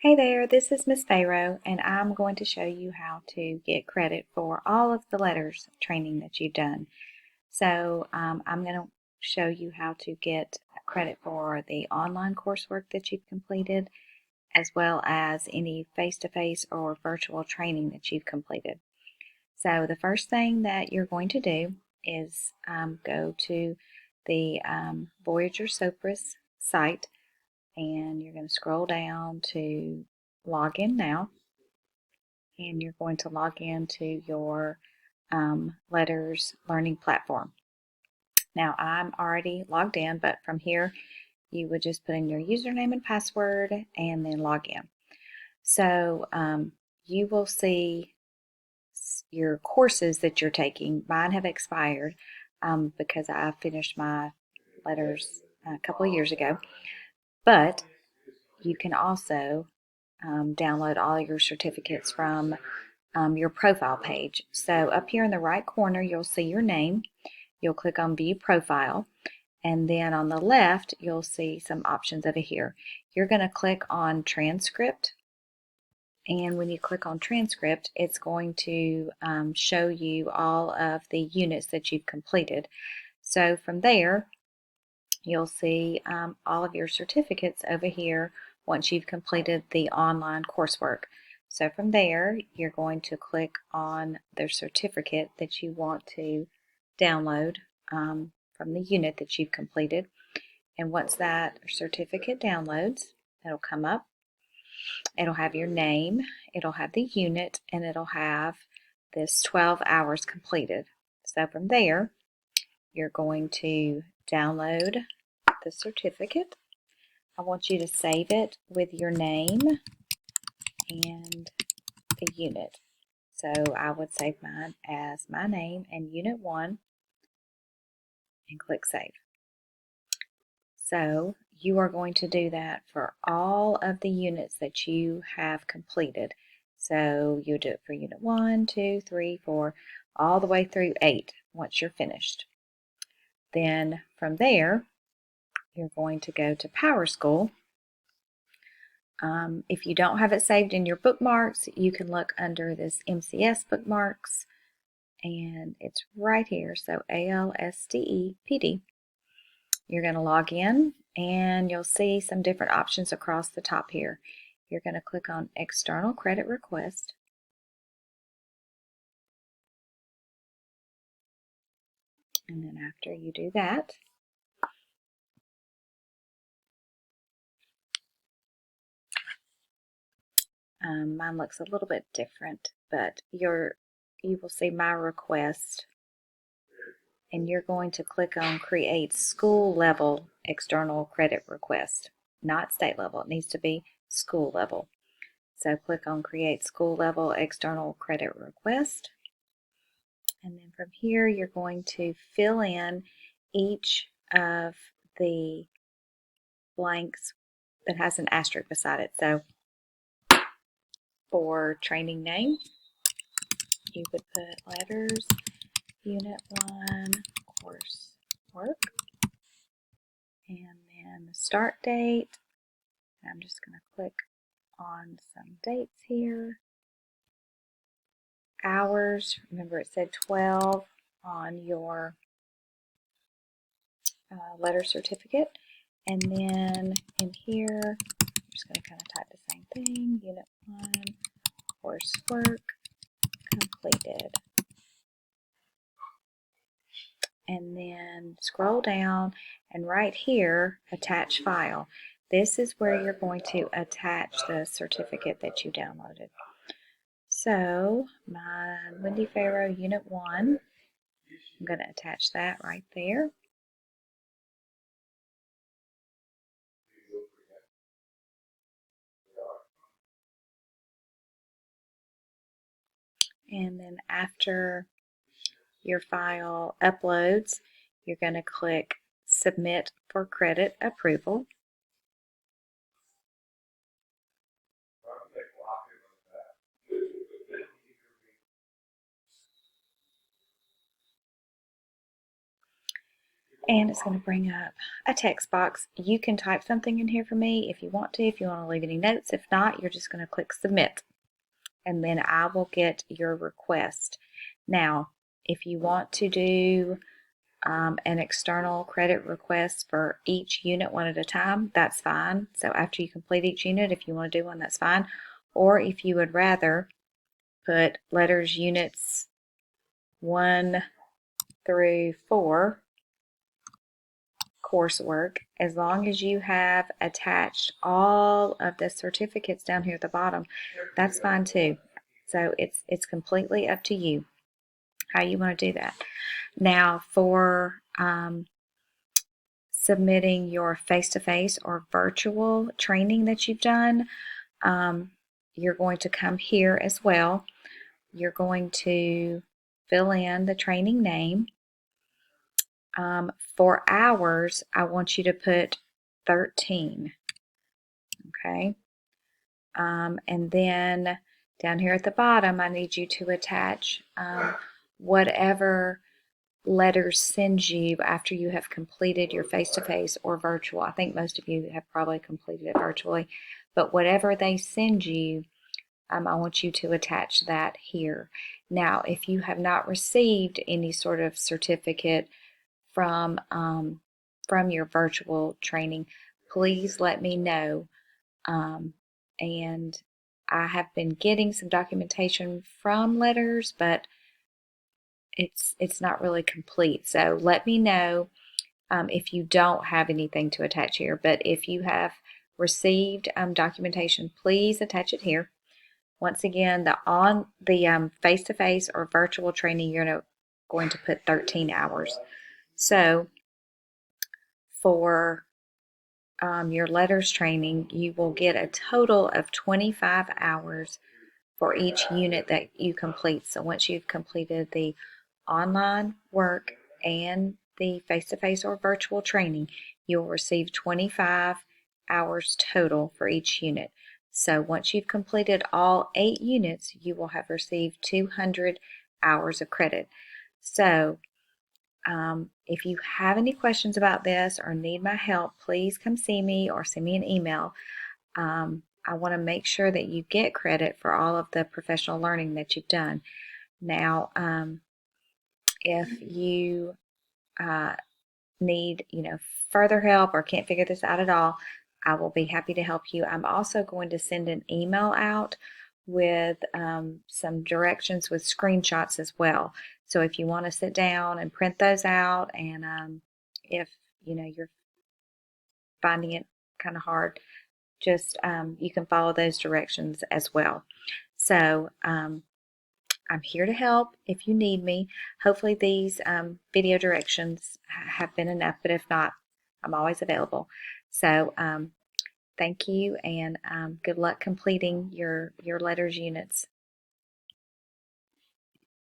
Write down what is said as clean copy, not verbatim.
Hey there, this is Miss Pharaoh, and I'm going to show you how to get credit for all of the letters training that you've done. So I'm going to show you how to get credit for the online coursework that you've completed, as well as any face-to-face or virtual training that you've completed. So the first thing that you're going to do is go to the Voyager Sopris site, and you're going to scroll down to log in now, and you're going to log into your Letrs learning platform. Now I'm already logged in, but from here you would just put in your username and password and then log in. So you will see your courses that you're taking. Mine have expired because I finished my Letrs a couple of years ago, but you can also download all your certificates from your profile page. So up here in the right corner, you'll see your name. You'll click on View Profile, and then on the left, you'll see some options over here. You're going to click on Transcript, and when you click on Transcript, it's going to show you all of the units that you've completed. So from there, you'll see all of your certificates over here once you've completed the online coursework. So from there, you're going to click on the certificate that you want to download from the unit that you've completed. And once that certificate downloads, it'll come up. It'll have your name, it'll have the unit, and it'll have this 12 hours completed. So from there, you're going to download the certificate. I want you to save it with your name and the unit. So I would save mine as my name and Unit 1 and click Save. So you are going to do that for all of the units that you have completed. So you do it for Unit 1, 2, 3, 4, all the way through 8 once you're finished. Then from there, you're going to go to PowerSchool. If you don't have it saved in your bookmarks, you can look under this MCS bookmarks, and it's right here. So ALSTEPD. You're going to log in, and you'll see some different options across the top here. You're going to click on External Credit Request. And then after you do that, mine looks a little bit different, but you will see My Request, and you're going to click on Create School Level External Credit Request, not state level. It needs to be school level. So click on Create School Level External Credit Request. And then from here, you're going to fill in each of the blanks that has an asterisk beside it. So for training name, you would put Letrs, Unit 1, coursework, and then the start date. I'm just going to click on some dates here. Hours, remember it said 12 on your letter certificate. And then in here, I'm just going to kind of type the same thing, Unit 1, coursework, completed. And then scroll down, and right here, attach file. This is where you're going to attach the certificate that you downloaded. So, my Wendy Pharaoh Unit 1, I'm going to attach that right there. And then after your file uploads, you're going to click Submit for Credit Approval. And it's going to bring up a text box. You can type something in here for me if you want to leave any notes. If not, you're just going to click submit, and then I will get your request. Now, if you want to do an external credit request for each unit one at a time, that's fine. So after you complete each unit, if you want to do one, that's fine. Or if you would rather put Letrs units 1 through 4 coursework, as long as you have attached all of the certificates down here at the bottom, that's fine too. So it's completely up to you how you want to do that. Now for submitting your face-to-face or virtual training that you've done, you're going to come here as well. You're going to fill in the training name. For hours, I want you to put 13. Okay. And then down here at the bottom, I need you to attach whatever Letrs sends you after you have completed your face-to-face or virtual. I think most of you have probably completed it virtually, but whatever they send you, I want you to attach that here. Now, if you have not received any sort of certificate from your virtual training, please let me know. And I have been getting some documentation from Letrs, but it's not really complete. So let me know if you don't have anything to attach here. But if you have received documentation, please attach it here. Once again, the face-to-face or virtual training, you're going to put 13 hours. So for your Letrs training, you will get a total of 25 hours for each unit that you complete. So once you've completed the online work and the face-to-face or virtual training, you'll receive 25 hours total for each unit. So once you've completed all 8 units, you will have received 200 hours of credit. So if you have any questions about this or need my help, please come see me or send me an email. I want to make sure that you get credit for all of the professional learning that you've done. Now, if you need, further help or can't figure this out at all, I will be happy to help you. I'm also going to send an email out with some directions with screenshots as well. So if you want to sit down and print those out, and if you're finding it kind of hard, just you can follow those directions as well. So I'm here to help if you need me. Hopefully these video directions have been enough, but if not, I'm always available. So thank you, and good luck completing your Letrs units.